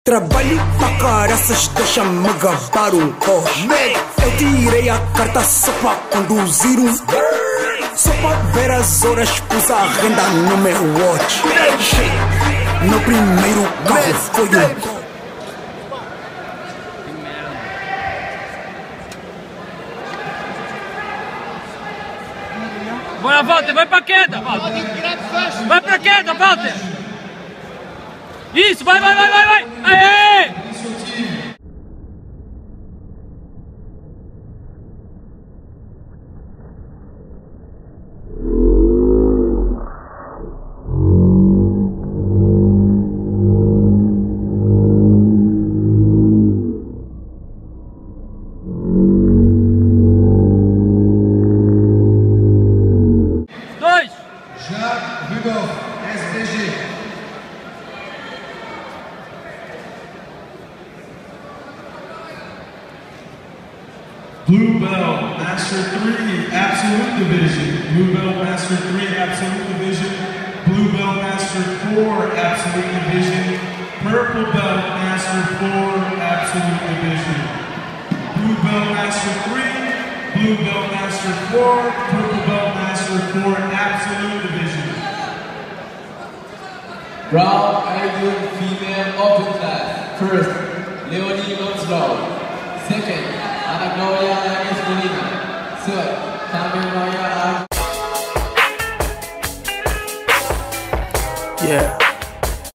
Trabalho pra caraças, deixa-me gabar um cos. Eu tirei a carta só pra conduzir um. Só pra ver as horas, pus a renda no meu watch. Meu primeiro carro foi um. Bora, Walter, vai pra queda, Walter. Vai pra queda, Walter. Isso, vai. Aê! Jacques Rudolph, SDG. Blue Belt, Master 3, Absolute Division. Blue Belt, Master 3, Absolute Division. Blue Belt, Master 4, Absolute Division. Purple Belt, Master 4, Absolute Division. Blue Belt, Master 3, Blue Belt, Master 4, Purple Belt, Master 4, Absolute Division. Brown Ideal Female Open Class. First, Leonie Lonslow. Second, Ana Gloria Yanis Molina. Third, Carmen Maya. Yeah.